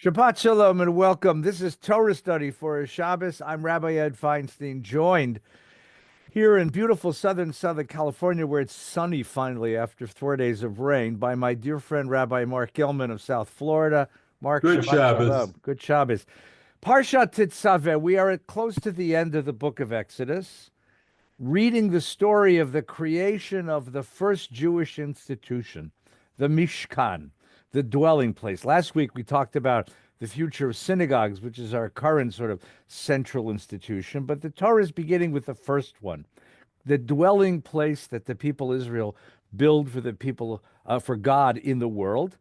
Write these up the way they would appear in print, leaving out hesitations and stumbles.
Shabbat Shalom and welcome. This is Torah Study for Shabbos. I'm Rabbi Ed Feinstein, joined here in beautiful Southern California, where it's sunny finally after 4 days of rain, by my dear friend Rabbi Mark Gilman of South Florida. Mark, Good Shabbat Shabbos. Shalom. Good Shabbos. Parshat Tetzaveh. We are close to the end of the book of Exodus, reading the story of the creation of the first Jewish institution, the Mishkan, the dwelling place. Last week we talked about the future of synagogues, which is our current sort of central institution, but the Torah is beginning with the first one, the dwelling place that the people Israel build for the people, for God in the world.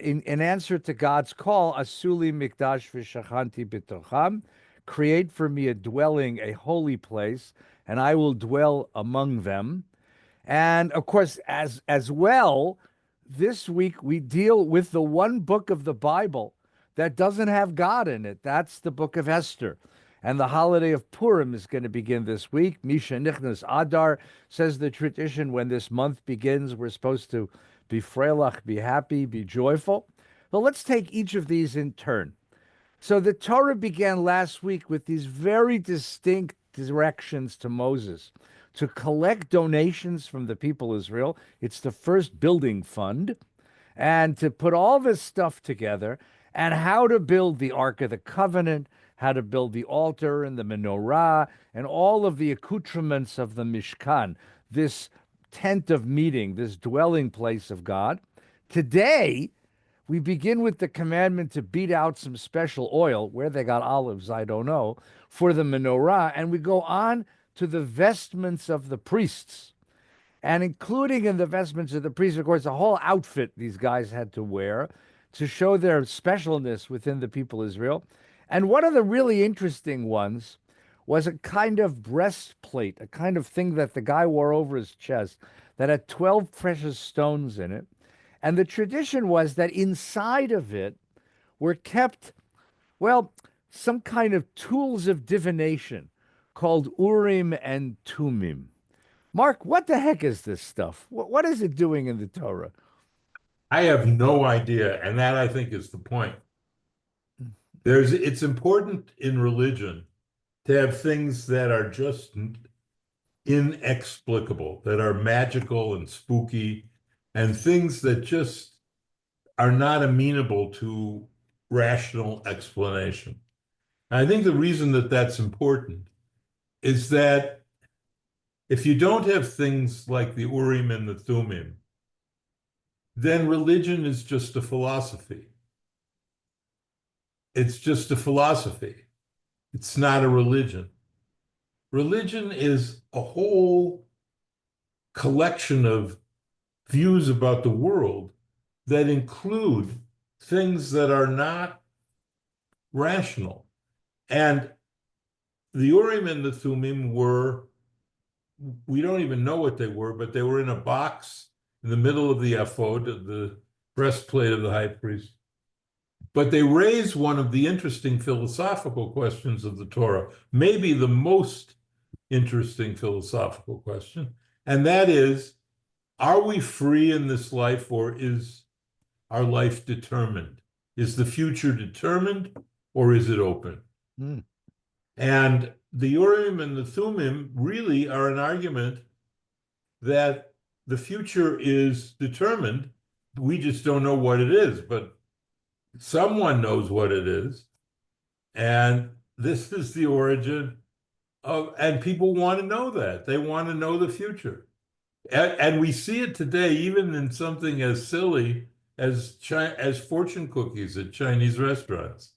In answer to God's call, Asuli Mikdash v'shachanti b'tocham, create for me a dwelling, a holy place, and I will dwell among them. And of course, as well, this week we deal with the one book of the Bible that doesn't have God in it. That's the book of Esther. And the holiday of Purim is going to begin this week. Misha Nichnas Adar, says the tradition. When this month begins, we're supposed to be freilach, be happy, be joyful. But let's take each of these in turn. So the Torah began last week with these very distinct directions to Moses to collect donations from the people of Israel. It's the first building fund, and to put all this stuff together, and how to build the Ark of the Covenant, how to build the altar and the menorah, and all of the accoutrements of the Mishkan, this tent of meeting, this dwelling place of God. Today, we begin with the commandment to beat out some special oil. Where they got olives, I don't know, for the menorah. And we go on to the vestments of the priests. And including in the vestments of the priests, of course, a whole outfit these guys had to wear to show their specialness within the people of Israel. And one of the really interesting ones was a kind of breastplate, a kind of thing that the guy wore over his chest that had 12 precious stones in it. And the tradition was that inside of it were kept, well, some kind of tools of divination called Urim and Tumim. Mark, what the heck is this stuff? What is it doing in the Torah? I have no idea, and that I think is the point. It's important in religion to have things that are just inexplicable, that are magical and spooky, and things that just are not amenable to rational explanation. And I think the reason that that's important is that if you don't have things like the Urim and the Thummim, then religion is just a philosophy. It's just a philosophy. It's not a religion. Religion is a whole collection of views about the world that include things that are not rational. And the Urim and the Thummim were, we don't even know what they were, but they were in a box in the middle of the ephod, the breastplate of the high priest. But they raise one of the interesting philosophical questions of the Torah, maybe the most interesting philosophical question, and that is, are we free in this life, or is our life determined? Is the future determined, or is it open? Mm. And the Urim and the Thummim really are an argument that the future is determined. We just don't know what it is, but someone knows what it is. And this is the origin of, and people want to know that. They want to know the future. And we see it today, even in something as silly as fortune cookies at Chinese restaurants,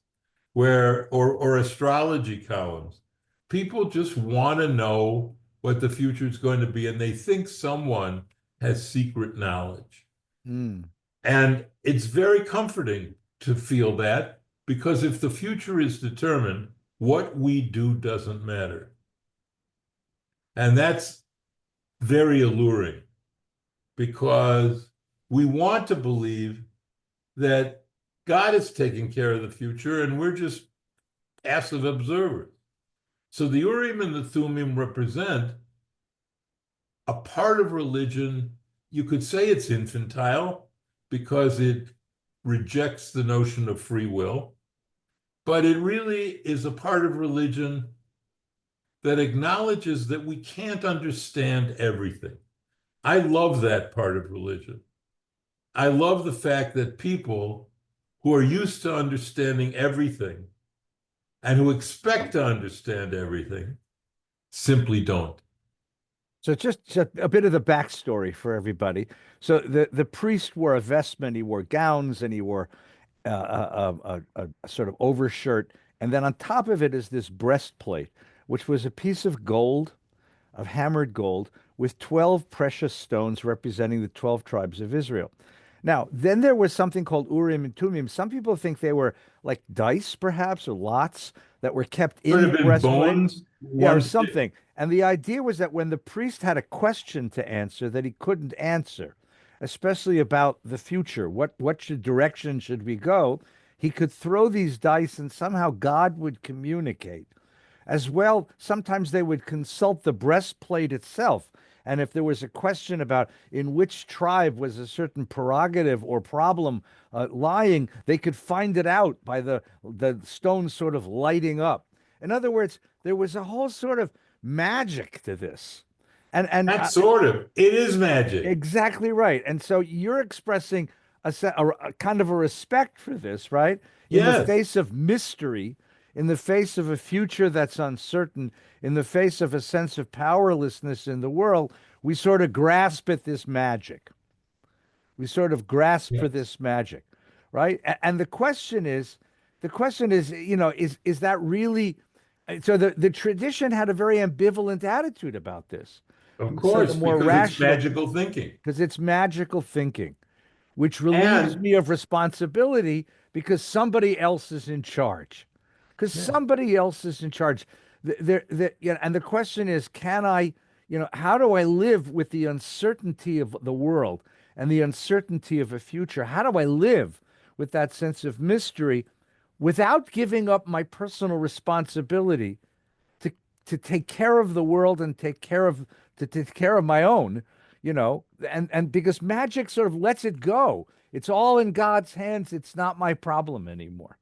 or astrology columns. People just want to know what the future is going to be, and they think someone has secret knowledge. Mm. And it's very comforting to feel that, because if the future is determined, what we do doesn't matter. And that's very alluring, because we want to believe that God is taking care of the future and we're just passive observers. So the Urim and the Thummim represent a part of religion. You could say it's infantile because it rejects the notion of free will. but it really is a part of religion that acknowledges that we can't understand everything. I love that part of religion. I love the fact that people who are used to understanding everything and who expect to understand everything simply don't. So just a bit of the backstory for everybody. So the priest wore a vestment, he wore gowns, and he wore a sort of overshirt, and then on top of it is this breastplate, which was a piece of gold, of hammered gold, with 12 precious stones representing the 12 tribes of Israel. Now, then there was something called Urim and Tumim. Some people think they were like dice, perhaps, or lots that were kept Could in have the been breastplate. bones. Yeah, or One, something. And the idea was that when the priest had a question to answer that he couldn't answer, especially about the future, direction should we go, he could throw these dice and somehow God would communicate. As well, sometimes they would consult the breastplate itself. And if there was a question about in which tribe was a certain prerogative or problem lying, they could find it out by the stone sort of lighting up. In other words, there was a whole sort of magic to this. And that sort of. It is magic. exactly right. And so you're expressing a kind of a respect for this, right? In the Yes, face of mystery, in the face of a future that's uncertain, in the face of a sense of powerlessness in the world, we sort of grasp at this magic. We sort of grasp yeah, for this magic, right? And the question is, is that really? So the tradition had a very ambivalent attitude about this. of You would say the course, more because it's rational, magical thinking. because it's magical thinking, which relieves And me of responsibility because somebody else is in charge. Because yeah, somebody else is in charge. And the question is, can I, how do I live with the uncertainty of the world and the uncertainty of a future? How do I live with that sense of mystery without giving up my personal responsibility to to take care of the world and take care of my own, and because magic sort of lets it go. It's all in God's hands. It's not my problem anymore.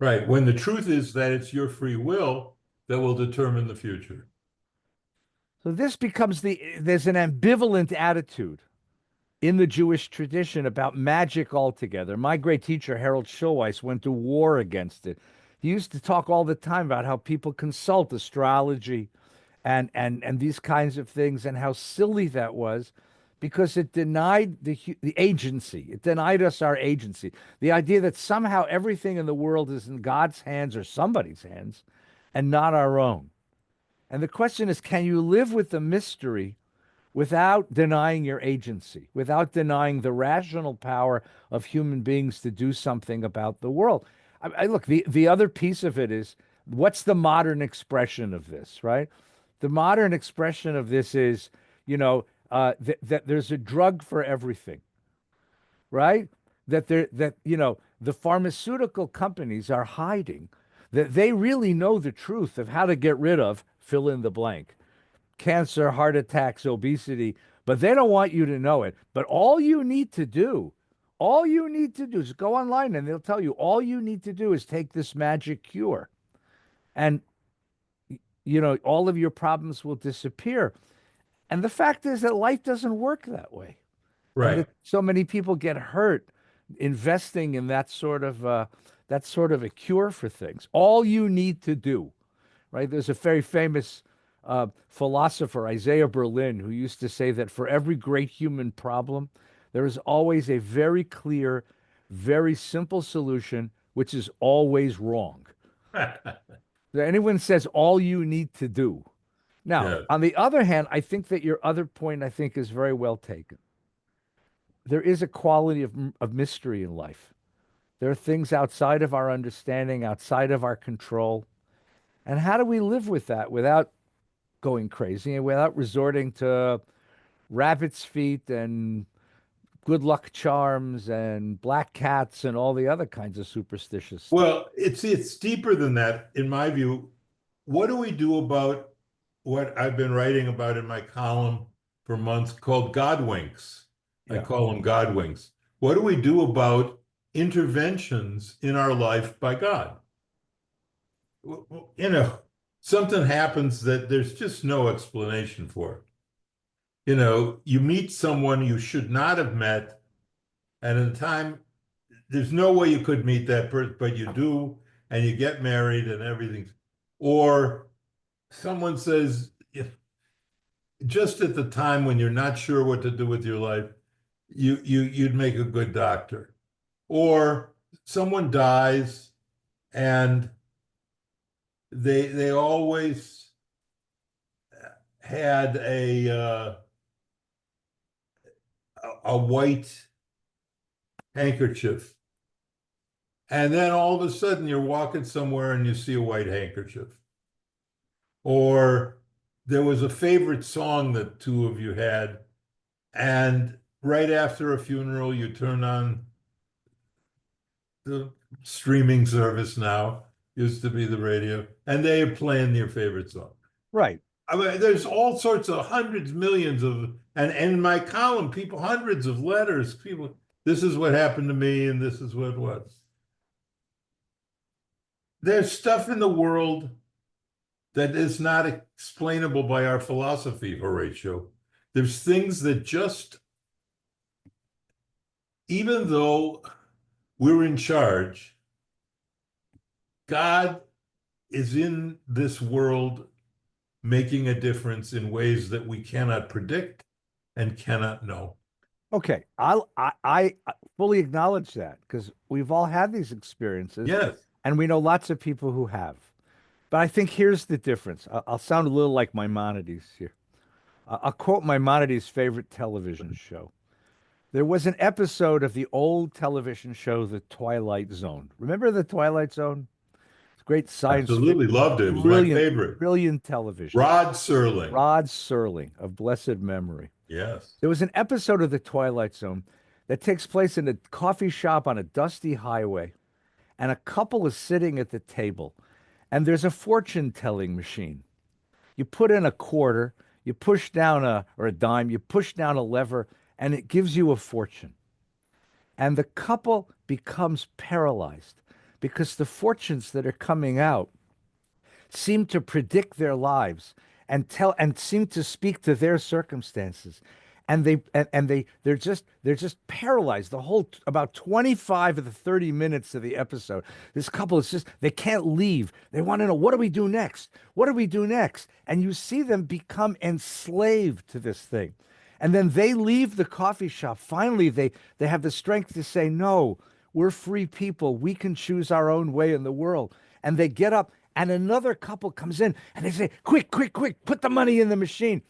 right. When the truth is that it's your free will that will determine the future. So this becomes there's an ambivalent attitude in the Jewish tradition about magic altogether. My great teacher, Harold Schulweis, went to war against it. He used to talk all the time about how people consult astrology and these kinds of things and how silly that was because it denied the agency. It denied us our agency. The idea that somehow everything in the world is in God's hands or somebody's hands and not our own. And the question is, can you live with the mystery without denying your agency, without denying the rational power of human beings to do something about the world? Look, the other piece of it is what's the modern expression of this, right? The modern expression of this is, that there's a drug for everything, right? That the pharmaceutical companies are hiding, that they really know the truth of how to get rid of fill in the blank cancer, heart attacks, obesity, but they don't want you to know it. But all you need to do is go online and they'll tell you all you need to do is take this magic cure. And, all of your problems will disappear. And the fact is that life doesn't work that way. And Right. that so many people get hurt investing in that sort of a cure for things. All you need to do, right? There's a very famous philosopher, Isaiah Berlin, who used to say that for every great human problem, there is always a very clear, very simple solution, which is always wrong. Anyone says all you need to do. Now, Yeah. on the other hand, I think that your other point, I think, is very well taken. There is a quality of mystery in life. There are things outside of our understanding, outside of our control. And how do we live with that without going crazy and without resorting to rabbit's feet and good luck charms and black cats and all the other kinds of superstitious stuff? Well, it's deeper than that, in my view. What do we do about what I've been writing about in my column for months called Godwinks? I Yeah. call them Godwinks. What do we do about interventions in our life by God? you know, something happens that there's just no explanation for it. You know, you meet someone you should not have met, and in time, there's no way you could meet that person, but you do, and you get married and everything. Or someone says, just at the time when you're not sure what to do with your life, you'd make a good doctor. Or someone dies and they always had a white handkerchief. And then all of a sudden you're walking somewhere and you see a white handkerchief. Or there was a favorite song that two of you had, and right after a funeral, you turn on the streaming service now, used to be the radio, and they are playing your favorite song. Right. I mean, there's all sorts of hundreds, millions of, and in my column, people, hundreds of letters, people, this is what happened to me, and this is what it was. There's stuff in the world that is not explainable by our philosophy, Horatio. There's things that just, even though we're in charge, God is in this world making a difference in ways that we cannot predict and cannot know. Okay. I fully acknowledge that because we've all had these experiences Yes, and we know lots of people who have. But I think here's the difference. I'll sound a little like Maimonides here. I'll quote Maimonides' favorite television show. There was an episode of the old television show, The Twilight Zone. Remember The Twilight Zone? It's great science fiction, absolutely loved it. It was my brilliant, favorite. brilliant television. Rod Serling. Rod Serling of blessed memory. Yes. There was an episode of The Twilight Zone that takes place in a coffee shop on a dusty highway, and a couple is sitting at the table, and there's a fortune-telling machine. You put in a quarter, you push down or a dime, you push down a lever, and it gives you a fortune. And the couple becomes paralyzed because the fortunes that are coming out seem to predict their lives and seem to speak to their circumstances. And they're just paralyzed the whole about 25 of the 30 minutes of the episode. This couple is just they can't leave. They want to know, what do we do next? What do we do next? And you see them become enslaved to this thing. And then they leave the coffee shop. Finally, they have the strength to say, no, we're free people. We can choose our own way in the world. And they get up, and another couple comes in, and they say, quick, quick, quick, put the money in the machine.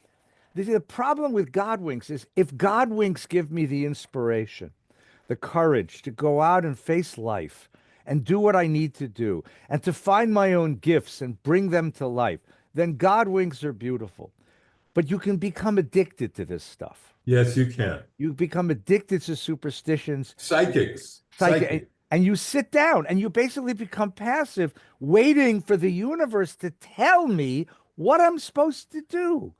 The problem with Godwinks is if Godwinks give me the inspiration, the courage to go out and face life and do what I need to do and to find my own gifts and bring them to life, then Godwinks are beautiful. But you can become addicted to this stuff. Yes, you can. You become addicted to superstitions, Psychics. and you sit down and you basically become passive, waiting for the universe to tell me what I'm supposed to do.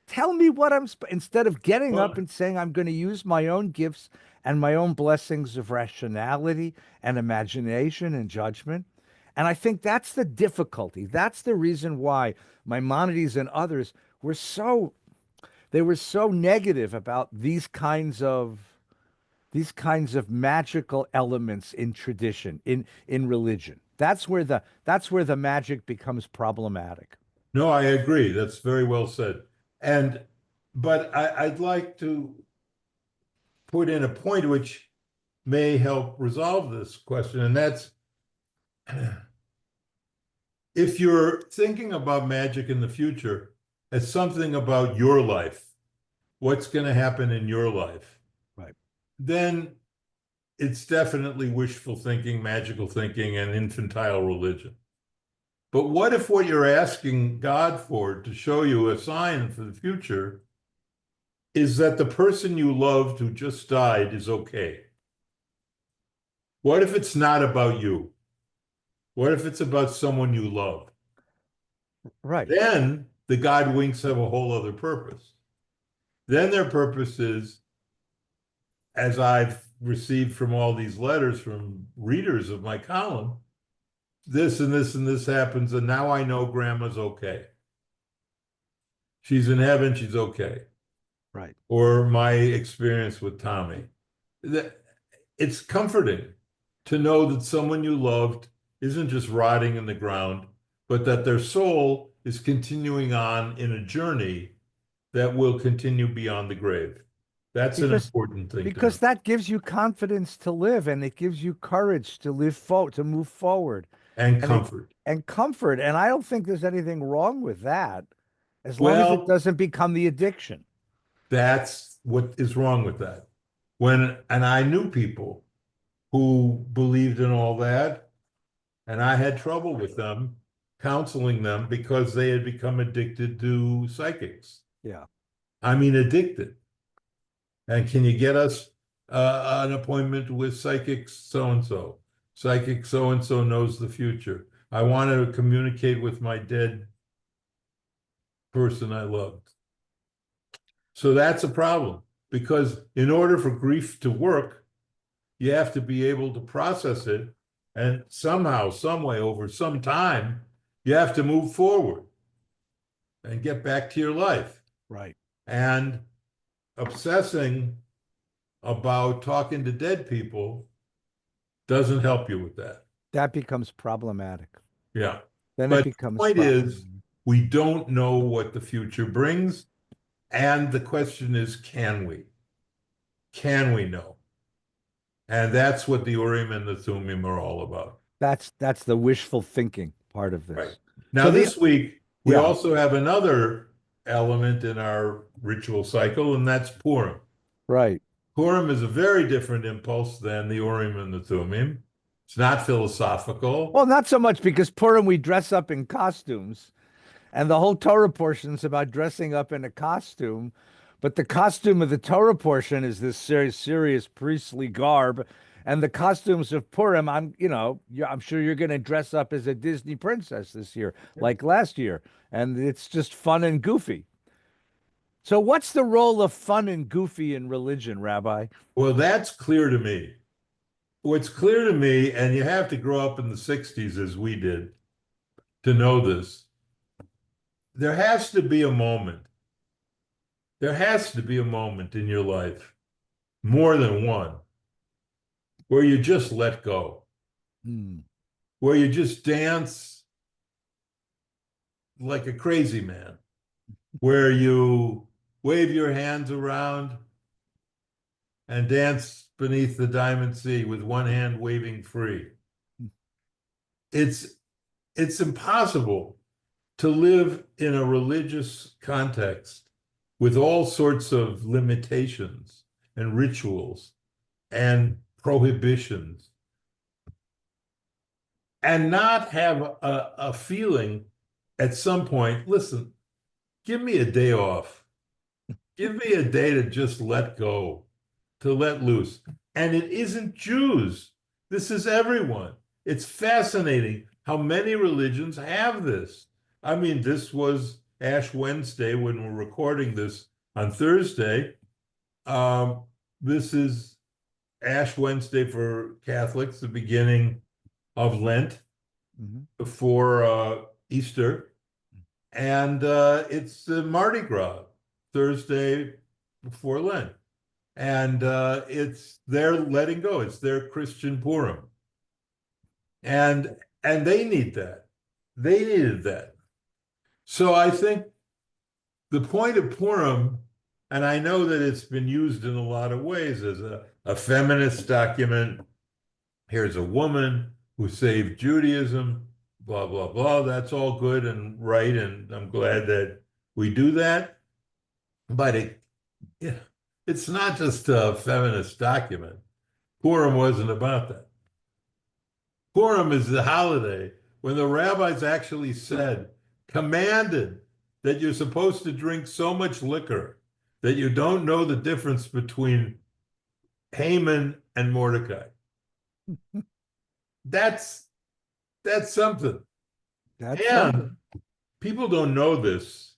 Tell me what instead of getting up and saying, I'm going to use my own gifts and my own blessings of rationality and imagination and judgment. And I think that's the difficulty. That's the reason why Maimonides and others were so negative about these kinds of magical elements in tradition, in religion. That's where the magic becomes problematic. No, I agree. That's very well said. But I'd like to put in a point which may help resolve this question, and that's if you're thinking about magic in the future as something about your life, what's going to happen in your life, right? Then it's definitely wishful thinking, magical thinking, and infantile religion. But what if what you're asking God for to show you a sign for the future is that the person you loved who just died is okay? What if it's not about you? What if it's about someone you love? Right. Then the Godwinks have a whole other purpose. Then their purpose is, as I've received from all these letters from readers of my column, this and this and this happens, and now I know grandma's okay. She's in heaven, she's okay. Right. Or my experience with Tommy. It's comforting to know that someone you loved isn't just rotting in the ground, but that their soul is continuing on in a journey that will continue beyond the grave. That's an Because important thing to know. because that gives you confidence to live and it gives you courage to to move forward And and it comfort. and comfort. And I don't think there's anything wrong with that as long as it Well, doesn't become the addiction. that's what is wrong with that. And I knew people who believed in all that, and I had trouble with them, counseling them because they had become addicted to psychics. Yeah. I mean, addicted. And can you get us an appointment with psychic so and so? Psychic so and so knows the future. I want to communicate with my dead person I loved. So that's a problem because in order for grief to work, you have to be able to process it. And somehow, some way, over some time, you have to move forward and get back to your life. Right. And obsessing about talking to dead people doesn't help you with that. That becomes problematic. Yeah. Then it But the becomes point is, problematic. we don't know what the future brings. And the question is, can we? Can we know? And that's what the Urim and the Thummim are all about. That's the wishful thinking part of Right. this. Now, So the this week, we yeah, also have another element in our ritual cycle, and that's Purim. right. Purim is a very different impulse than the Urim and the Thummim. It's not philosophical. Well, not so much because Purim we dress up in costumes, and the whole Torah portion is about dressing up in a costume. But the costume of the Torah portion is this serious priestly garb, and the costumes of Purim, I'm sure you're going to dress up as a Disney princess this year, like last year, and it's just fun and goofy. So, what's the role of fun and goofy in religion, Rabbi? Well, that's clear to me. What's clear to me, and you have to grow up in the 60s as we did to know this, there has to be a moment. There has to be a moment in your life, more than one, where you just let go, Hmm. where you just dance like a crazy man, where you wave your hands around and dance beneath the diamond sea with one hand waving free. It's it's impossible to live in a religious context with all sorts of limitations and rituals and prohibitions and not have a feeling at some point, listen, give me a day off. Give me a day to just let go, to let loose. And it isn't Jews. This is everyone. It's fascinating how many religions have this. I mean, this was Ash Wednesday when we're recording this on Thursday. Um, this is Ash Wednesday for Catholics, the beginning of Lent Mhm. before Easter. And it's Mardi Gras, Thursday before Lent. And it's their letting go. It's their Christian Purim. And they need that. They needed that. So I think the point of Purim, and I know that it's been used in a lot of ways as a feminist document. Here's a woman who saved Judaism, blah, blah, blah. That's all good and right. And I'm glad that we do that. But yeah, it's not just a feminist document. Purim wasn't about that. Purim is the holiday when the rabbis actually said, commanded that you're supposed to drink so much liquor that you don't know the difference between Haman and Mordecai. That's that's something. That's something. And people don't know this,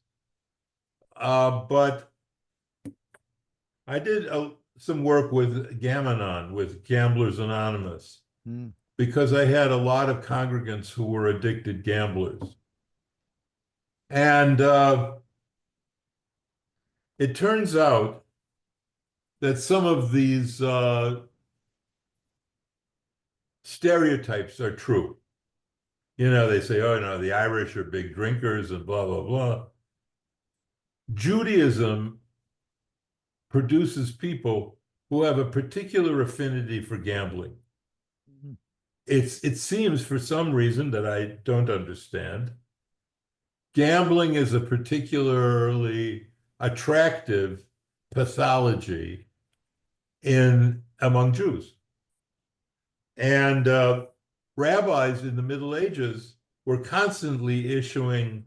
but I did some work with Gamanon, with Gamblers Anonymous, Hmm. because I had a lot of congregants who were addicted gamblers. And it turns out that some of these stereotypes are true. You know, they say, oh, no, the Irish are big drinkers and blah, blah, blah. Judaism produces people who have a particular affinity for gambling. Mhm. It seems for some reason that I don't understand, gambling is a particularly attractive pathology in among Jews. And rabbis in the Middle Ages were constantly issuing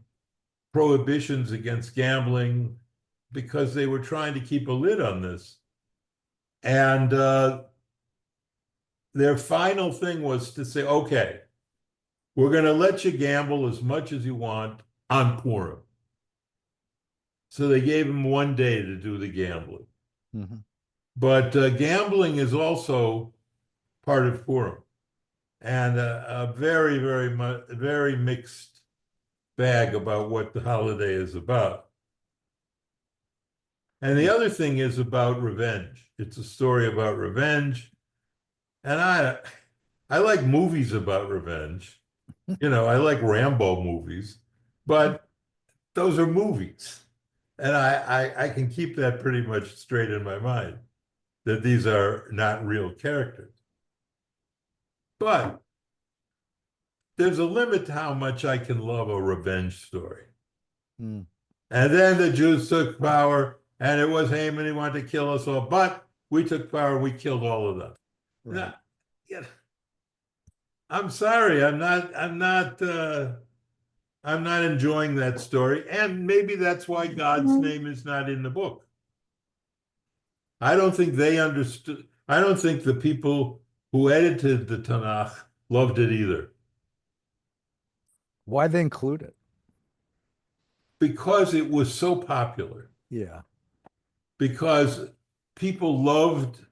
prohibitions against gambling because they were trying to keep a lid on this. And their final thing was to say, okay, we're going to let you gamble as much as you want on Purim. So they gave him one day to do the gambling. Mhm. But gambling is also part of Purim, and a very, very mixed bag about what the holiday is about. And the other thing is about revenge. It's a story about revenge, and I like movies about revenge. You know, I like Rambo movies, but those are movies. And I can keep that pretty much straight in my mind, that these are not real characters. But there's a limit to how much I can love a revenge story. Mm. And then the Jews took power, and it was Haman, he wanted to kill us all, but we took power, and we killed all of them. Right. Now, yeah, I'm sorry, I'm not enjoying that story, and maybe that's why God's name is not in the book. I don't think they understood. I don't think the people who edited the Tanakh loved it either, Why they include it? because it was so popular, Yeah. because people loved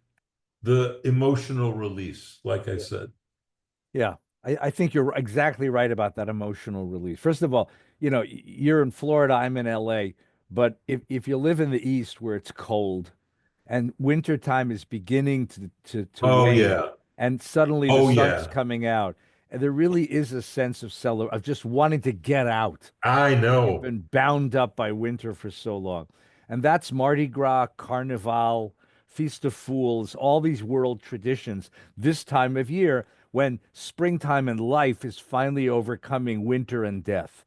the emotional release, like I Yeah. said. Yeah. I think you're exactly right about that emotional release. First of all, you're in Florida, I'm in LA, but if you live in the East where it's cold and wintertime is beginning to Oh wane, yeah. and suddenly the Oh sun's yeah. coming out, and there really is a sense of just wanting to get out. I You've know. been bound up by winter for so long. And that's Mardi Gras, Carnival, Feast of Fools, all these world traditions this time of year when springtime and life is finally overcoming winter and death.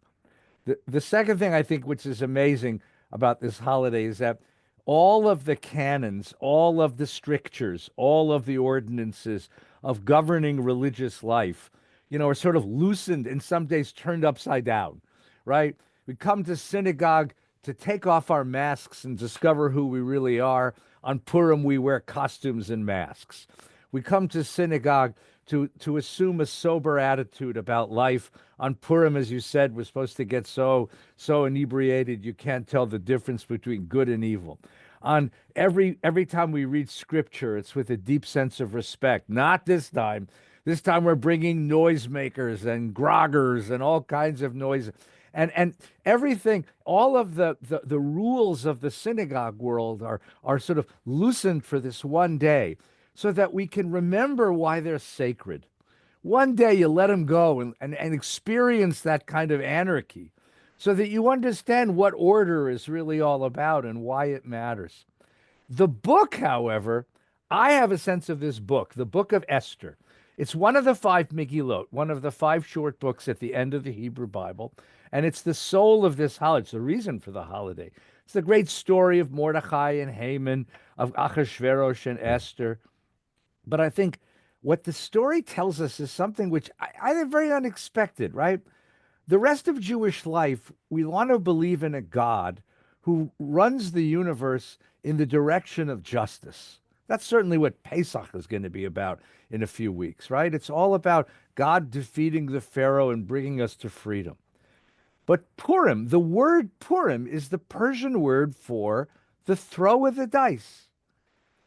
The second thing I think, which is amazing about this holiday, is that all of the canons, all of the strictures, all of the ordinances of governing religious life, are sort of loosened and some days turned upside down, right? We come to synagogue to take off our masks and discover who we really are. On Purim, we wear costumes and masks. We come to synagogue to assume a sober attitude about life. On Purim, as you said, we're supposed to get so inebriated you can't tell the difference between good and evil. On every time we read scripture, it's with a deep sense of respect. Not this time. This time we're bringing noisemakers and groggers and all kinds of noise. And everything, all of the rules of the synagogue world are sort of loosened for this one day so that we can remember why they're sacred. One day you let them go and experience that kind of anarchy so that you understand what order is really all about and why it matters. The book, however, I have a sense of this book, the book of Esther. It's one of the five Megillot, one of the five short books at the end of the Hebrew Bible, and it's the soul of this holiday. It's the reason for the holiday. It's the great story of Mordechai and Haman, of Achashverosh and Esther. But I think what the story tells us is something which I think very unexpected, right? The rest of Jewish life, we want to believe in a God who runs the universe in the direction of justice. That's certainly what Pesach is going to be about in a few weeks, right? It's all about God defeating the Pharaoh and bringing us to freedom. But Purim, the word Purim is the Persian word for the throw of the dice.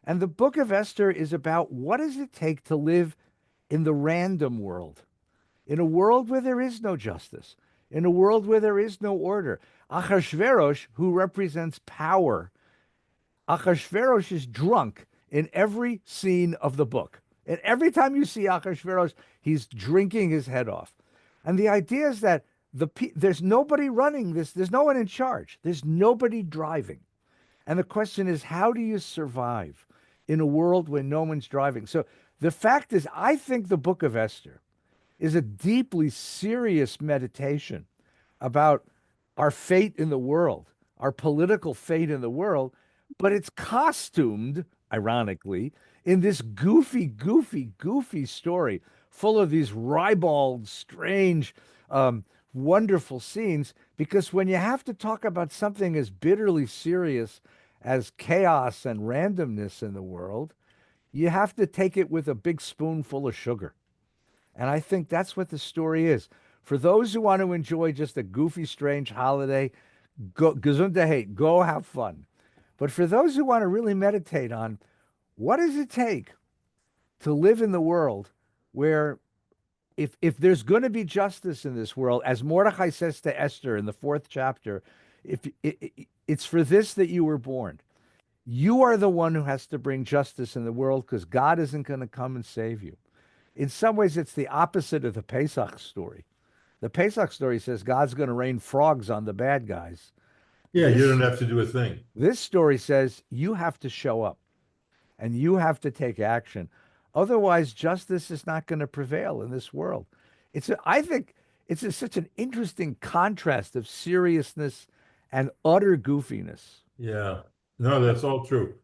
And the book of Esther is about what does it take to live in the random world, in a world where there is no justice, in a world where there is no order. Achashverosh, who represents power, Achashverosh is drunk in every scene of the book. And every time you see Achashverosh, he's drinking his head off. And the idea is that there's nobody running this, there's no one in charge, there's nobody driving. And the question is, how do you survive in a world where no one's driving? So the fact is, I think the book of Esther is a deeply serious meditation about our fate in the world, our political fate in the world, but it's costumed, ironically, in this goofy story full of these ribald, strange, wonderful scenes. Because when you have to talk about something as bitterly serious as chaos and randomness in the world, you have to take it with a big spoonful of sugar. And I think that's what the story is. For those who want to enjoy just a goofy, strange holiday, go gesundheit, go have fun. But for those who want to really meditate on what does it take to live in the world where if there's going to be justice in this world, as Mordecai says to Esther in the fourth chapter, if it's for this that you were born. You are the one who has to bring justice in the world because God isn't going to come and save you. In some ways, it's the opposite of the Pesach story. The Pesach story says God's going to rain frogs on the bad guys. Yeah, you This don't have to do a thing. this story says you have to show up and you have to take action. Otherwise, justice is not going to prevail in this world. I think such an interesting contrast of seriousness and utter goofiness. Yeah. No, that's all true.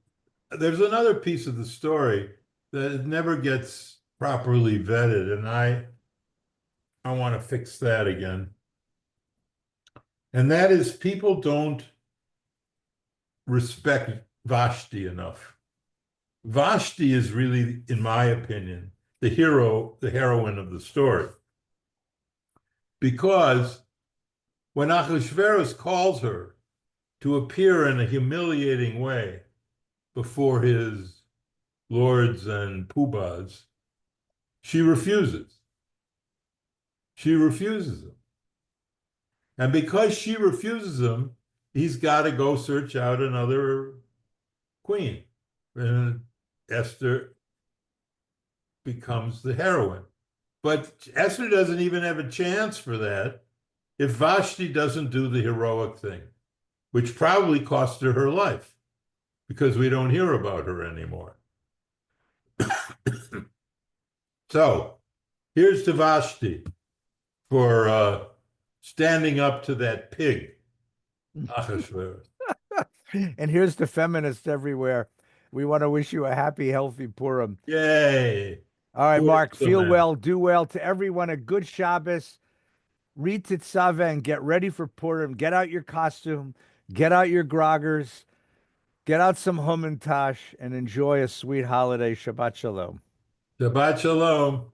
There's another piece of the story that it never gets properly vetted, and I want to fix that again. And that is people don't respect Vashti enough. Vashti is really, in my opinion, the heroine of the story. Because when Ahasuerus calls her to appear in a humiliating way before his lords and poobahs, she refuses. She refuses him. And because she refuses him, he's got to go search out another queen. And Esther becomes the heroine. But Esther doesn't even have a chance for that if Vashti doesn't do the heroic thing, which probably cost her life because we don't hear about her anymore. So here's to Vashti for standing up to that pig, Ahasuerus. And here's to feminists everywhere. We want to wish you a happy, healthy Purim. Yay. All right, Mark, feel Man. well, do well. To everyone, a good Shabbos. Read Tetzaveh and get ready for Purim. Get out your costume, get out your groggers, get out some Hamantash, and enjoy a sweet holiday. Shabbat Shalom. Shabbat Shalom.